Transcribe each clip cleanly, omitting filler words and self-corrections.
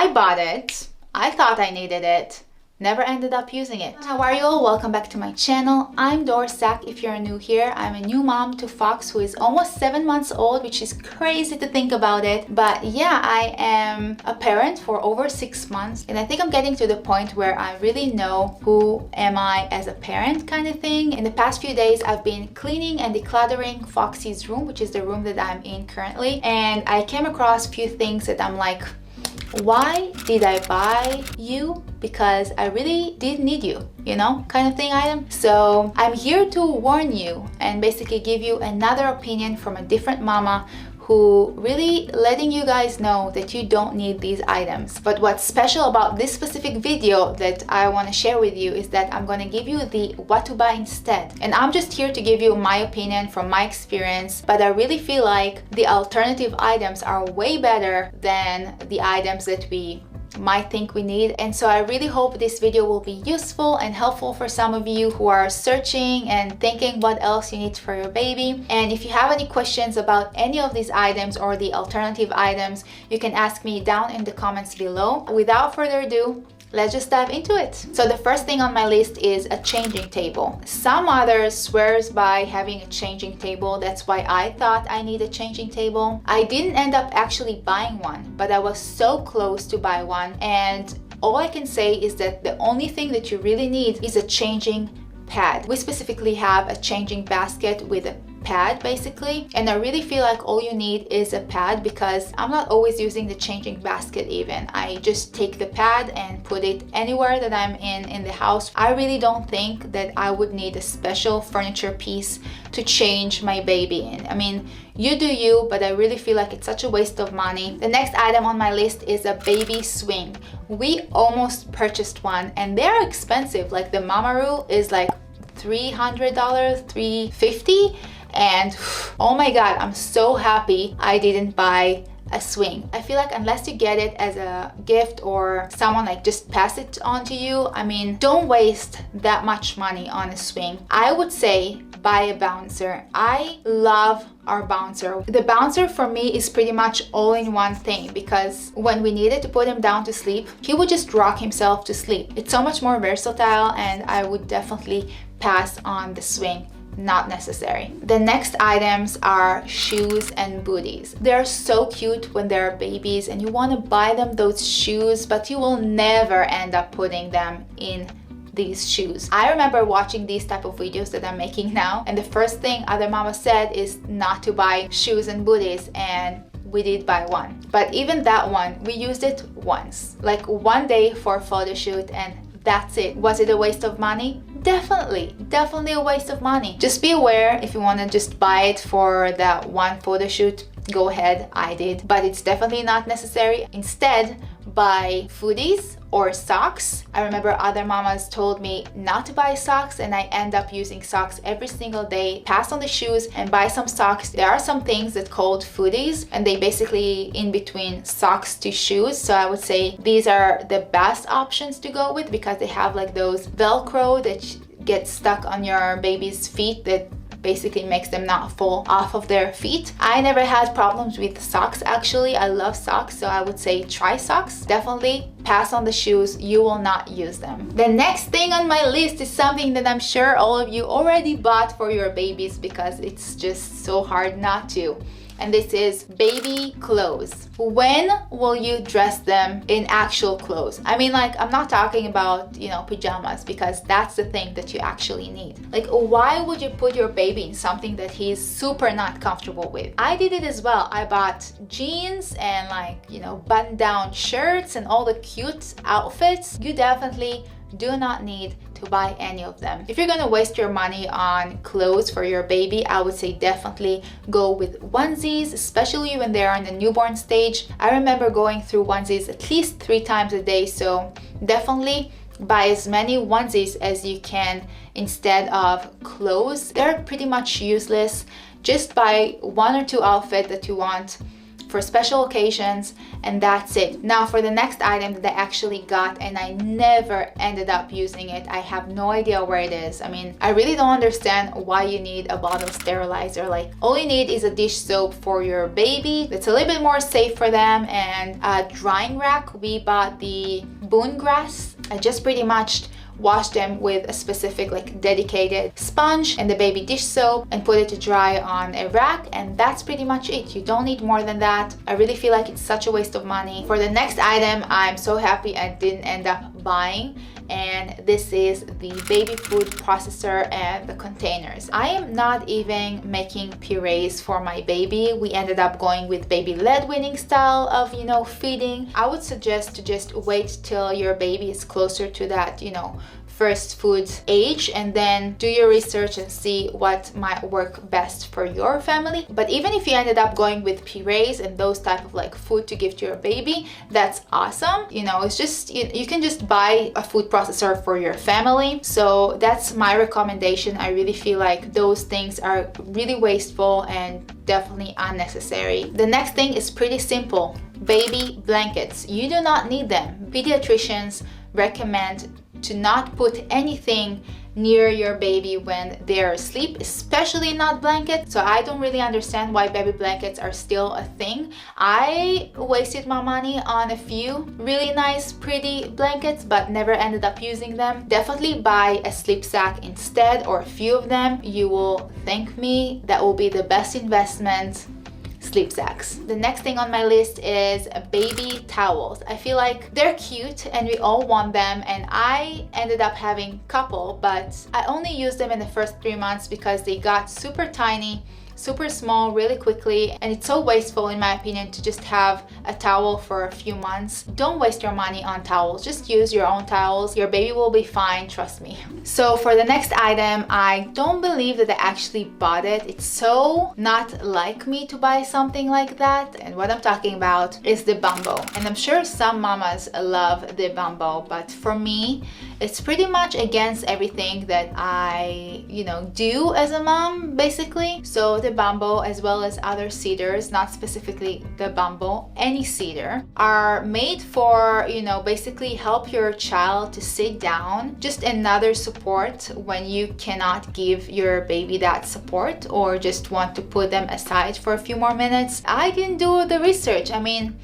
I bought it. I thought I needed it. Never ended up using it. How are you all? Welcome back to my channel. I'm Dorsak. If you're new here, I'm a new mom to Fox who is almost 7 months old, which is crazy to think about it. But yeah, I am a parent for over 6 months, and I think I'm getting to the point where I really know who am I as a parent kind of thing. In the past few days, I've been cleaning and decluttering Foxy's room, which is the room that I'm in currently, and I came across a few things that I'm like, why did I buy you? Because I really did need you, you know, kind of thing item. So I'm here to warn you and basically give you another opinion from a different mama who really letting you guys know that you don't need these items. But what's special about this specific video that I want to share with you is that I'm going to give you the what to buy instead. And I'm just here to give you my opinion from my experience, but I really feel like the alternative items are way better than the items that we might think we need. And so I really hope this video will be useful and helpful for some of you who are searching and thinking what else you need for your baby. And if you have any questions about any of these items or the alternative items, you can ask me down in the comments below. Without further ado, let's just dive into it. So the first thing on my list is a changing table. Some mothers swears by having a changing table. That's why I thought I need a changing table. I didn't end up actually buying one, but I was so close to buy one. And all I can say is that the only thing that you really need is a changing pad. We specifically have a changing basket with a pad basically, and I really feel like all you need is a pad because I'm not always using the changing basket even. I just take the pad and put it anywhere that I'm in the house. I really don't think that I would need a special furniture piece to change my baby in. I mean, you do you, but I really feel like it's such a waste of money. The next item on my list is a baby swing. We almost purchased one and they're expensive. Like the Mamaru is like $300, $350, and oh my god, I'm so happy I didn't buy a swing. I feel like unless you get it as a gift or someone like just pass it on to you, I mean, don't waste that much money on a swing. I would say buy a bouncer. I love our bouncer. The bouncer for me is pretty much all in one thing because when we needed to put him down to sleep, he would just rock himself to sleep. It's so much more versatile, and I would definitely pass on the swing. Not necessary. The next items are shoes and booties. They're so cute when they're babies and you want to buy them those shoes, but you will never end up putting them in these shoes. I remember watching these type of videos that I'm making now, and the first thing other mama said is not to buy shoes and booties, and we did buy one. But even that one, we used it once, like one day for a photo shoot, and that's it. Was it a waste of money? Definitely a waste of money. Just be aware if you want to just buy it for that one photo shoot, go ahead. I did, but it's definitely not necessary. Instead, buy footies or socks. I remember other mamas told me not to buy socks, and I end up using socks every single day. Pass on the shoes and buy some socks. There are some things that called footies, and they basically in between socks to shoes. So I would say these are the best options to go with because they have like those Velcro that get stuck on your baby's feet that basically makes them not fall off of their feet. I never had problems with socks actually. I love socks, so I would say try socks. Definitely pass on the shoes, you will not use them. The next thing on my list is something that I'm sure all of you already bought for your babies because it's just so hard not to. And this is baby clothes. When will you dress them in actual clothes? I mean, like, I'm not talking about, you know, pajamas, because that's the thing that you actually need. Like, why would you put your baby in something that he's super not comfortable with? I did it as well. I bought jeans and like, you know, button-down shirts and all the cute outfits. You definitely do not need to buy any of them. If you're gonna waste your money on clothes for your baby, I would say definitely go with onesies, especially when they're in the newborn stage. I remember going through onesies at least 3 times a day, so definitely buy as many onesies as you can instead of clothes. They're pretty much useless. Just buy 1 or 2 outfits that you want for special occasions, and that's it. Now for the next item that I actually got and I never ended up using it, I have no idea where it is. I mean, I really don't understand why you need a bottle sterilizer. Like, all you need is a dish soap for your baby. It's a little bit more safe for them, and a drying rack. We bought the Boon Grass. I just pretty much wash them with a specific like dedicated sponge and the baby dish soap and put it to dry on a rack, and that's pretty much it. You don't need more than that. I really feel like it's such a waste of money. For the next item, I'm so happy I didn't end up buying, and this is the baby food processor and the containers. I am not even making purees for my baby. We ended up going with baby-led weaning style of, you know, feeding. I would suggest to just wait till your baby is closer to that, you know, first food age, and then do your research and see what might work best for your family. But even if you ended up going with purees and those type of like food to give to your baby, that's awesome. You know, it's just, you can just buy a food processor for your family. So that's my recommendation. I really feel like those things are really wasteful and definitely unnecessary. The next thing is pretty simple. Baby blankets. You do not need them. Pediatricians recommend to not put anything near your baby when they're asleep, especially not blankets. So I don't really understand why baby blankets are still a thing. I wasted my money on a few really nice, pretty blankets, but never ended up using them. Definitely buy a sleep sack instead, or a few of them. You will thank me. That will be the best investment. Sleep sacks. The next thing on my list is baby towels. I feel like they're cute and we all want them, and I ended up having a couple, but I only used them in the first 3 months because they got super tiny, super small really quickly, and it's so wasteful in my opinion to just have a towel for a few months. Don't waste your money on towels. Just use your own towels. Your baby will be fine, trust me. So for the next item, I don't believe that I actually bought it. It's so not like me to buy something like that, and what I'm talking about is the Bumbo. And I'm sure some mamas love the Bumbo, but for me, it's pretty much against everything that I, you know, do as a mom, basically. So the Bumbo, as well as other cedars, not specifically the Bumbo, any cedar, are made for, you know, basically help your child to sit down. Just another support when you cannot give your baby that support, or just want to put them aside for a few more minutes. I didn't do the research. I mean,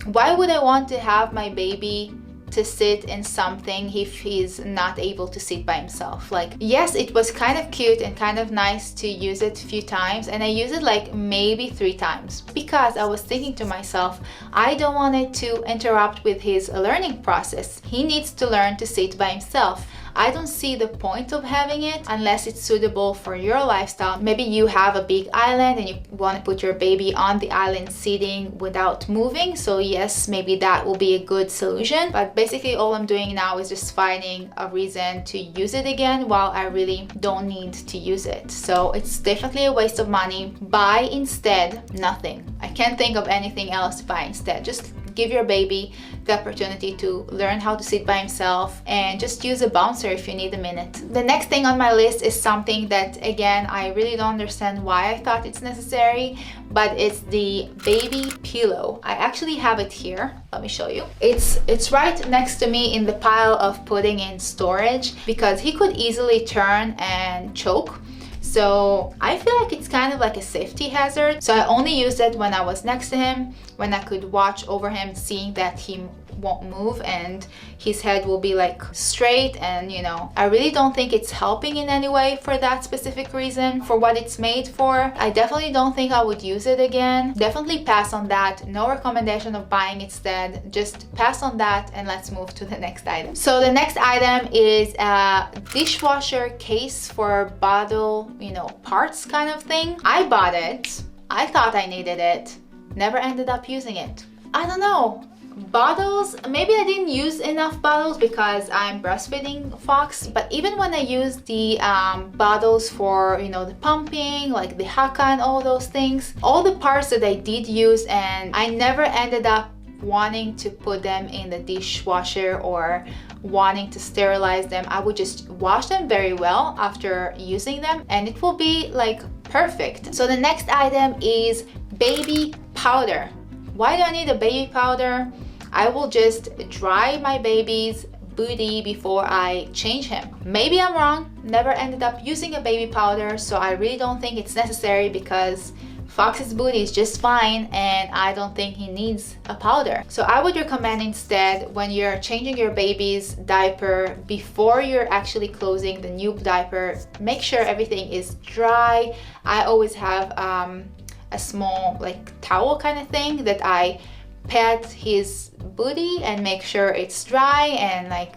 why would I want to have my baby to sit in something if he's not able to sit by himself? Like, yes, it was kind of cute and kind of nice to use it a few times, and I used it like maybe 3 times because I was thinking to myself, I don't want it to interrupt with his learning process. He needs to learn to sit by himself. I don't see the point of having it unless it's suitable for your lifestyle. Maybe you have a big island and you want to put your baby on the island sitting without moving. So yes, maybe that will be a good solution. But basically all I'm doing now is just finding a reason to use it again while I really don't need to use it. So it's definitely a waste of money. Buy instead nothing. I can't think of anything else to buy instead. Just give your baby the opportunity to learn how to sit by himself, and just use a bouncer if you need a minute. The next thing on my list is something that, again, I really don't understand why I thought it's necessary, but it's the baby pillow. I actually have it here. Let me show you. It's right next to me in the pile of putting in storage because he could easily turn and choke. So I feel like it's kind of like a safety hazard. So I only used it when I was next to him, when I could watch over him, seeing that he won't move and his head will be like straight, and you know, I really don't think it's helping in any way for that specific reason, for what it's made for. I definitely don't think I would use it again. Definitely pass on that. No recommendation of buying instead. Just pass on that, and let's move to the next item. So the next item is a dishwasher case for bottle, you know, parts kind of thing. I bought it. I thought I needed it. Never ended up using it. I don't know. Bottles, maybe I didn't use enough bottles because I'm breastfeeding Fox, but even when I use the bottles for, you know, the pumping, like the haka and all those things, all the parts that I did use, and I never ended up wanting to put them in the dishwasher or wanting to sterilize them. I would just wash them very well after using them and it will be like perfect. So the next item is baby powder. Why do I need a baby powder? I will just dry my baby's booty before I change him. Maybe I'm wrong, never ended up using a baby powder, so I really don't think it's necessary because Fox's booty is just fine and I don't think he needs a powder. So I would recommend instead, when you're changing your baby's diaper, before you're actually closing the new diaper, make sure everything is dry. I always have a small like towel kind of thing that I pat his booty and make sure it's dry and like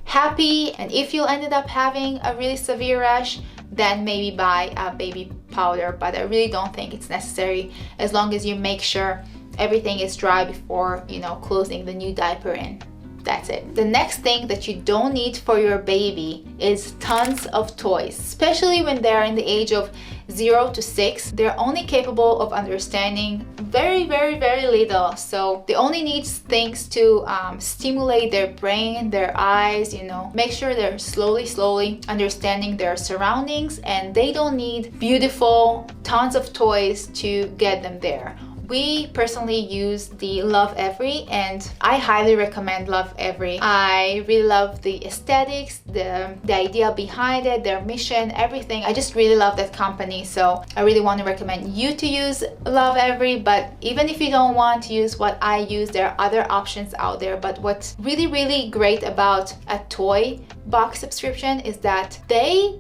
happy. And if you ended up having a really severe rash, then maybe buy a baby powder, but I really don't think it's necessary as long as you make sure everything is dry before, you know, closing the new diaper in. That's it. The next thing that you don't need for your baby is tons of toys, especially when they're in the age of 0 to 6. They're only capable of understanding very little, so they only need things to stimulate their brain, their eyes, you know, make sure they're slowly understanding their surroundings, and they don't need beautiful tons of toys to get them there. We personally use the Lovevery, and I highly recommend Lovevery. I really love the aesthetics, the idea behind it, their mission, everything. I just really love that company, so I really want to recommend you to use Lovevery. But even if you don't want to use what I use, there are other options out there. But what's really great about a toy box subscription is that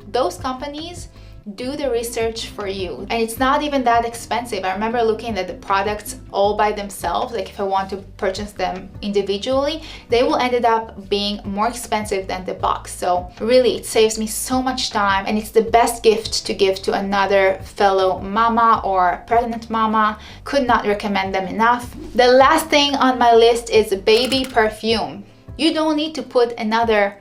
those companies do the research for you, and it's not even that expensive. I remember looking at the products all by themselves, like if I want to purchase them individually, they will end up being more expensive than the box. So really, it saves me so much time, and it's the best gift to give to another fellow mama or pregnant mama. Could not recommend them enough. The last thing on my list is baby perfume. You don't need to put another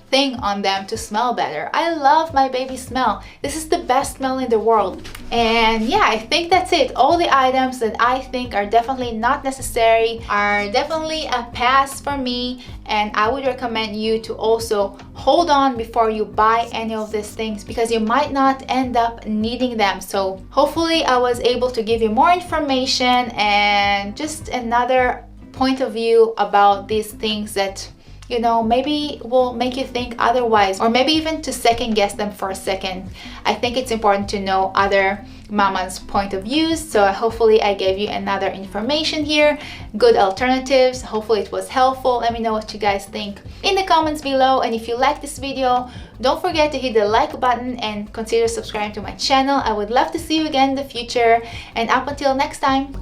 thing on them to smell better. I love my baby smell. This is the best smell in the world. And yeah, I think that's it. All the items that I think are definitely not necessary are definitely a pass for me, and I would recommend you to also hold on before you buy any of these things, because you might not end up needing them. So hopefully I was able to give you more information and just another point of view about these things that, you know, maybe will make you think otherwise, or maybe even to second guess them for a second. I think it's important to know other mamas' point of views, so hopefully I gave you another information here, good alternatives. Hopefully it was helpful. Let me know what you guys think in the comments below, and if you like this video, don't forget to hit the like button and consider subscribing to my channel. I would love to see you again in the future, and up until next time,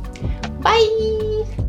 bye!